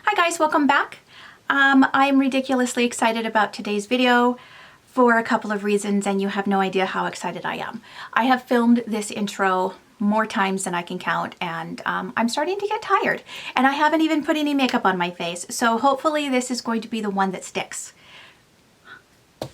Hi guys, welcome back. I'm ridiculously excited about today's video for a couple of reasons, and you have no idea how excited I am. I have filmed this intro more times than I can count, and I'm starting to get tired, and I haven't even put any makeup on my face, so hopefully this is going to be the one that sticks.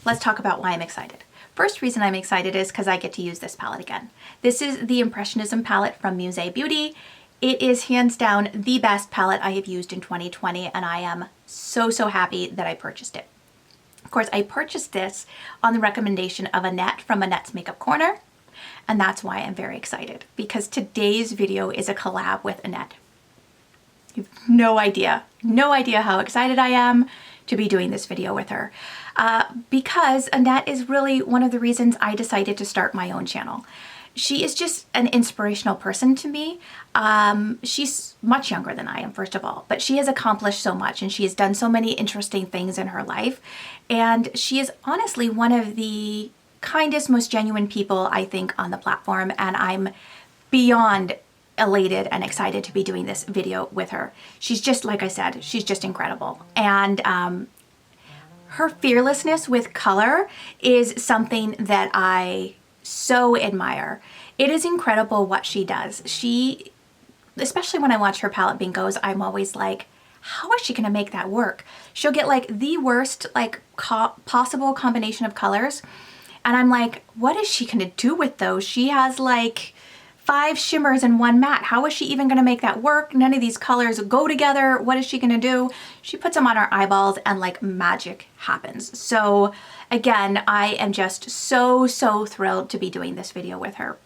Let's talk about why I'm excited. First reason I'm excited is because I get to use this palette again. This is the Impressionism palette from Musee Beauty. It is hands down the best palette I have used in 2020, and I am so happy that I purchased it. Of course, I purchased this on the recommendation of Annette from Annette's Makeup Corner, and that's why I'm very excited, because today's video is a collab with Annette. You have no idea how excited I am to be doing this video with her, because Annette is really one of the reasons I decided to start my own channel. She is just an inspirational person to me. She's much younger than I am, first of all, but she has accomplished so much and she has done so many interesting things in her life. And she is honestly one of the kindest, most genuine people, I think, on the platform. And I'm beyond elated and excited to be doing this video with her. She's just, like I said, she's just incredible. And her fearlessness with color is something that I so admire. It is incredible what she does. She, especially when I watch her palette bingos, I'm always like, how is she gonna make that work? She'll get like the worst possible combination of colors, and I'm like, what is she gonna do with those? She has like 5 shimmers and 1 matte. How is she even gonna make that work? None of these colors go together. What is she gonna do? She puts them on her eyeballs and like magic happens. So again, I am just so thrilled to be doing this video with her.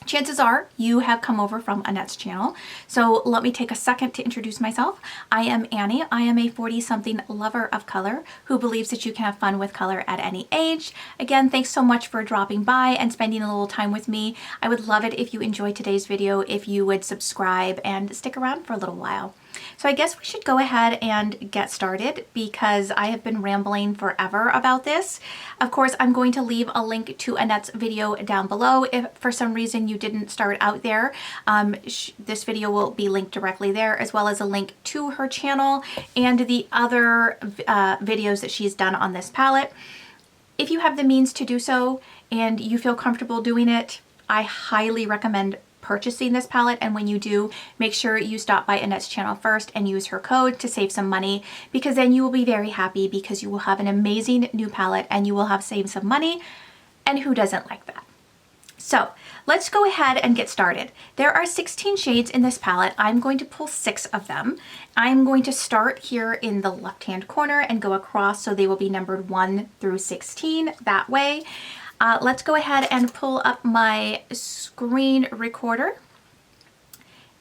Chances are you have come over from Annette's channel, so let me take a second to introduce myself. I am Annie. I am a 40-something lover of color who believes that you can have fun with color at any age. Again, thanks so much for dropping by and spending a little time with me. I would love it if you enjoyed today's video, if you would subscribe and stick around for a little while. So I guess we should go ahead and get started because I have been rambling forever about this. Of course, I'm going to leave a link to Annette's video down below. If for some reason you didn't start out there, this video will be linked directly there, as well as a link to her channel and the other videos that she's done on this palette. If you have the means to do so and you feel comfortable doing it, I highly recommend purchasing this palette, and when you do, make sure you stop by Annette's channel first and use her code to save some money, because then you will be very happy because you will have an amazing new palette and you will have saved some money, and who doesn't like that? So let's go ahead and get started. There are 16 shades in this palette. I'm going to pull 6 of them. I'm going to start here in the left-hand corner and go across, so they will be numbered 1 through 16 that way. Let's go ahead and pull up my screen recorder,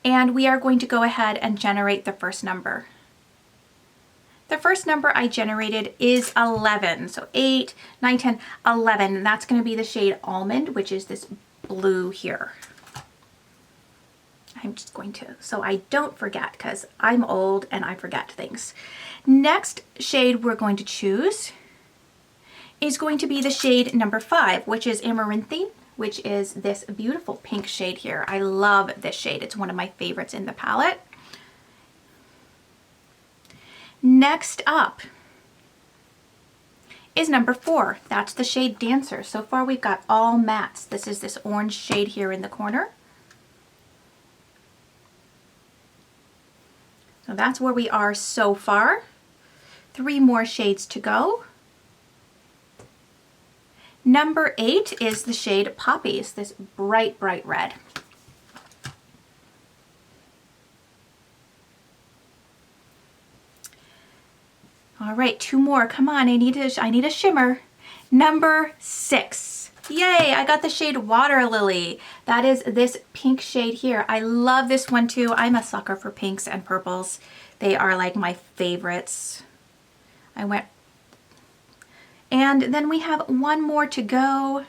and we are going to go ahead and generate the first number. The first number I generated is 11. So 8, 9, 10, 11. That's going to be the shade Almond, which is this blue here. I'm just going to, so I don't forget, because I'm old and I forget things. Next shade we're going to choose is going to be the shade number 5, which is Amaranthine, which is this beautiful pink shade here. I love this shade. It's one of my favorites in the palette. Next up is number 4. That's the shade Dancer. So far we've got all mattes. This is this orange shade here in the corner. So that's where we are so far. 3 more shades to go. Number 8 is the shade Poppies, this bright red. All right, 2 more. Come on, I need a shimmer. Number 6. Yay, I got the shade Water Lily. That is this pink shade here. I love this one too. I'm a sucker for pinks and purples. They are like my favorites. And then we have 1 more to go,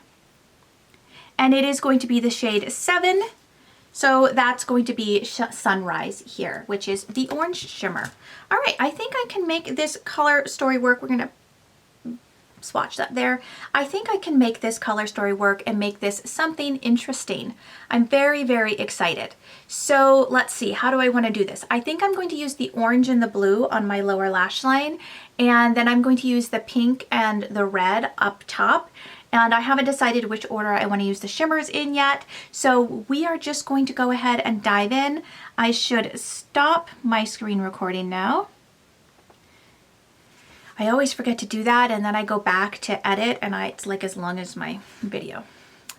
and it is going to be the shade 7. So that's going to be Sunrise here, which is the orange shimmer. All right, I think I can make this color story work. We're gonna swatch that there. I think I can make this color story work and make this something interesting. I'm very, very excited. So let's see, how do I want to do this? I think I'm going to use the orange and the blue on my lower lash line, and then I'm going to use the pink and the red up top. And I haven't decided which order I want to use the shimmers in yet. So we are just going to go ahead and dive in. I should stop my screen recording now. I always forget to do that, and then I go back to edit, and it's like as long as my video.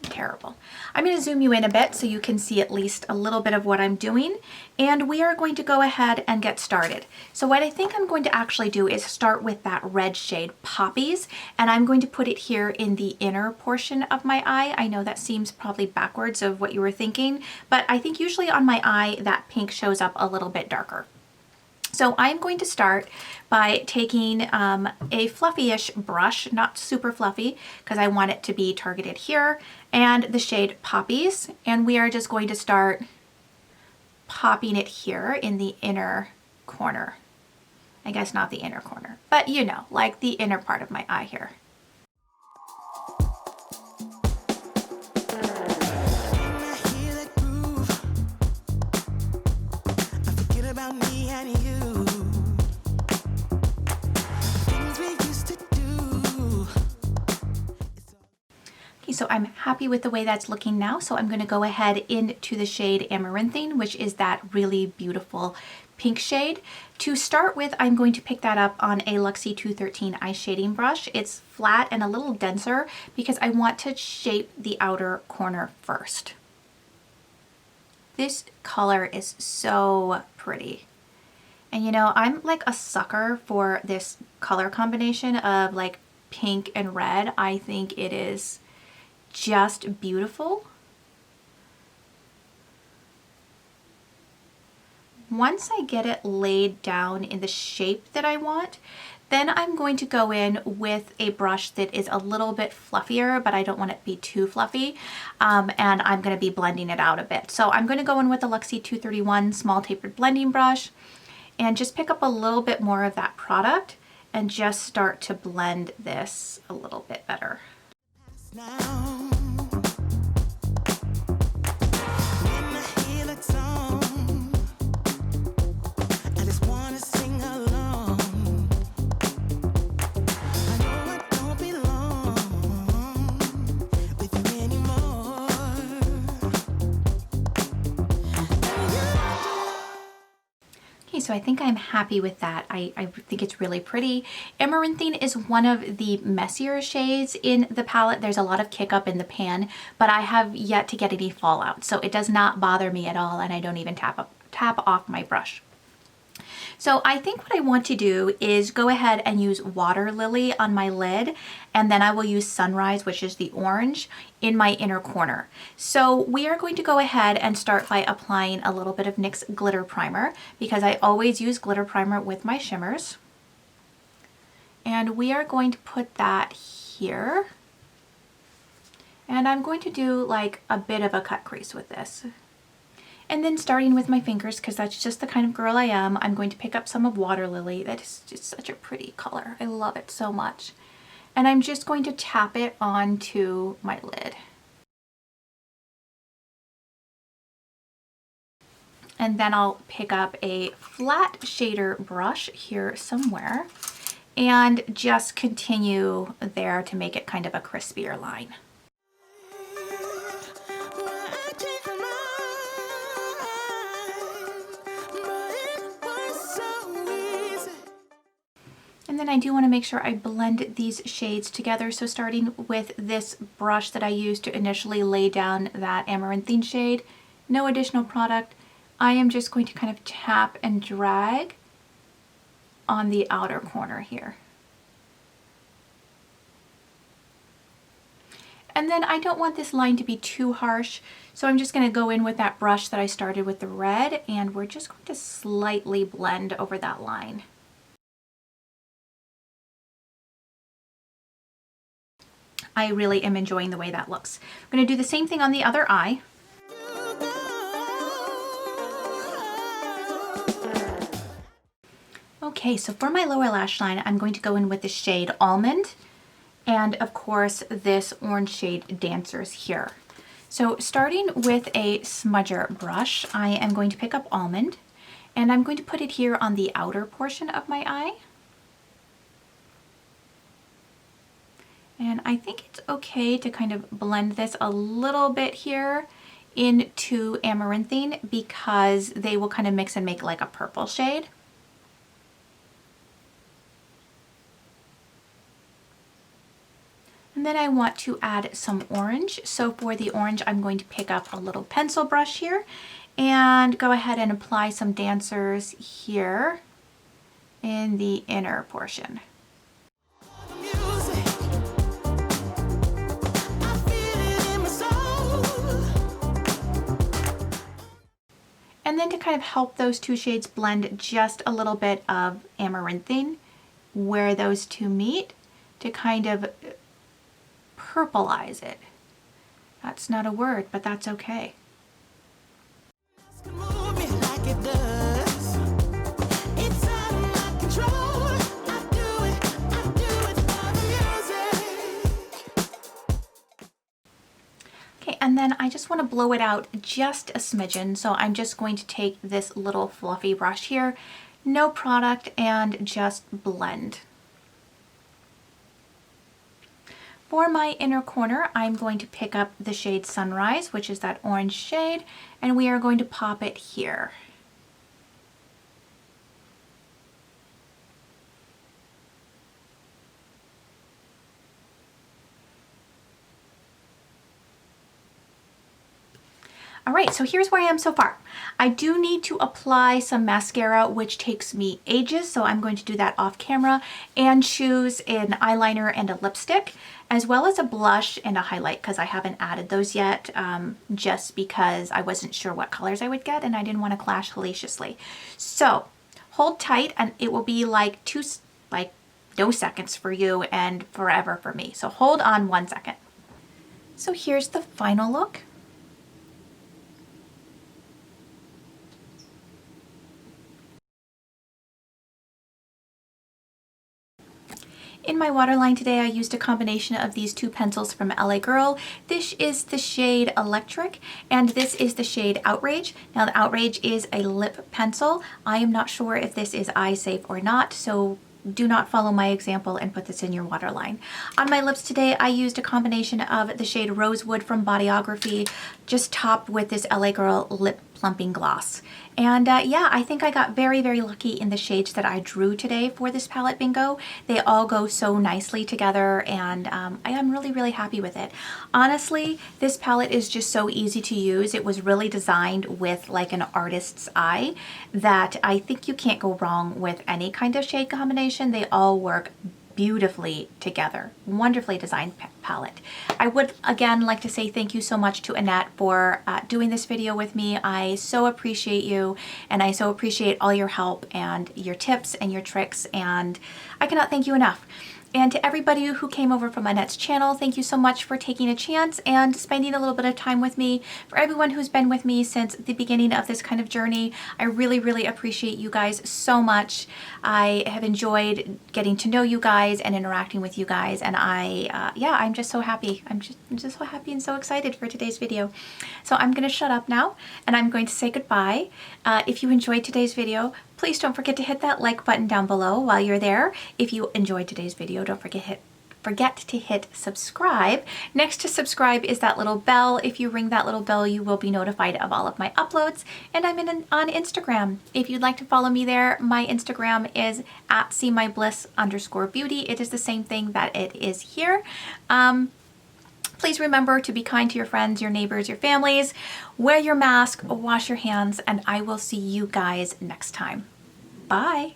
Terrible. I'm going to zoom you in a bit so you can see at least a little bit of what I'm doing, and we are going to go ahead and get started. So what I think I'm going to actually do is start with that red shade Poppies, and I'm going to put it here in the inner portion of my eye. I know that seems probably backwards of what you were thinking, but I think usually on my eye that pink shows up a little bit darker. So I'm going to start by taking a fluffy-ish brush, not super fluffy, because I want it to be targeted here, and the shade Poppies, and we are just going to start popping it here in the inner corner. I guess not the inner corner, but you know, like the inner part of my eye here. So I'm happy with the way that's looking now. So I'm going to go ahead into the shade Amaranthine, which is that really beautiful pink shade. To start with, I'm going to pick that up on a Luxie 213 eye shading brush. It's flat and a little denser because I want to shape the outer corner first. This color is so pretty. And you know, I'm like a sucker for this color combination of like pink and red. I think it is just beautiful. Once I get it laid down in the shape that I want, then I'm going to go in with a brush that is a little bit fluffier, but I don't want it to be too fluffy. And I'm going to be blending it out a bit. So I'm going to go in with the Luxie 231 small tapered blending brush and just pick up a little bit more of that product and just start to blend this a little bit better. So I think I'm happy with that. I think it's really pretty. Amaranthine is one of the messier shades in the palette. There's a lot of kick up in the pan, but I have yet to get any fallout. So it does not bother me at all, and I don't even tap off my brush. So I think what I want to do is go ahead and use Water Lily on my lid, and then I will use Sunrise, which is the orange, in my inner corner. So we are going to go ahead and start by applying a little bit of NYX Glitter Primer, because I always use glitter primer with my shimmers. And we are going to put that here. And I'm going to do like a bit of a cut crease with this. And then starting with my fingers, because that's just the kind of girl I am, I'm going to pick up some of Water Lily. That is just such a pretty color. I love it so much. And I'm just going to tap it onto my lid. And then I'll pick up a flat shader brush here somewhere and just continue there to make it kind of a crispier line. And then I do want to make sure I blend these shades together. So starting with this brush that I used to initially lay down that Amaranthine shade, no additional product. I am just going to kind of tap and drag on the outer corner here. And then I don't want this line to be too harsh, so I'm just going to go in with that brush that I started with the red, and we're just going to slightly blend over that line. I really am enjoying the way that looks. I'm going to do the same thing on the other eye. Okay, so for my lower lash line, I'm going to go in with the shade Almond, and of course this orange shade Dancers here. So starting with a smudger brush, I am going to pick up Almond, and I'm going to put it here on the outer portion of my eye. And I think it's okay to kind of blend this a little bit here into Amaranthine because they will kind of mix and make like a purple shade. And then I want to add some orange. So for the orange, I'm going to pick up a little pencil brush here and go ahead and apply some Dancers here in the inner portion. And then to kind of help those two shades blend, just a little bit of Amaranthine where those two meet to kind of purplize it. That's not a word, but that's okay. Okay, and then I just want to blow it out just a smidgen, so I'm just going to take this little fluffy brush here, no product, and just blend. For my inner corner, I'm going to pick up the shade Sunrise, which is that orange shade, and we are going to pop it here. All right, so here's where I am so far. I do need to apply some mascara, which takes me ages, so I'm going to do that off camera, and choose an eyeliner and a lipstick, as well as a blush and a highlight, because I haven't added those yet, just because I wasn't sure what colors I would get and I didn't want to clash hellaciously. So hold tight, and it will be like no seconds for you and forever for me. So hold on 1 second. So here's the final look. In my waterline today, I used a combination of these two pencils from LA Girl. This is the shade Electric, and this is the shade Outrage. Now, the Outrage is a lip pencil. I am not sure if this is eye safe or not, so do not follow my example and put this in your waterline. On my lips today, I used a combination of the shade Rosewood from Bodyography, just topped with this LA Girl lip plumping gloss. And yeah, I think I got very, very lucky in the shades that I drew today for this palette bingo. They all go so nicely together, and I am really, really happy with it. Honestly, this palette is just so easy to use. It was really designed with like an artist's eye that I think you can't go wrong with any kind of shade combination. They all work beautifully together. Wonderfully designed palette. I would again like to say thank you so much to Annette for doing this video with me. I so appreciate you, and I so appreciate all your help and your tips and your tricks, and I cannot thank you enough. And to everybody who came over from Annette's channel, thank you so much for taking a chance and spending a little bit of time with me. For everyone who's been with me since the beginning of this kind of journey, I really, really appreciate you guys so much. I have enjoyed getting to know you guys and interacting with you guys, and yeah, I'm just so happy. I'm just so happy and so excited for today's video. So I'm gonna shut up now, and I'm going to say goodbye. If you enjoyed today's video, please don't forget to hit that like button down below while you're there. If you enjoyed today's video, don't forget to hit subscribe. Next to subscribe is that little bell. If you ring that little bell, you will be notified of all of my uploads. And I'm on Instagram. If you'd like to follow me there, my Instagram is @seemybliss_beauty. It is the same thing that it is here. Please remember to be kind to your friends, your neighbors, your families. Wear your mask, wash your hands, and I will see you guys next time. Bye.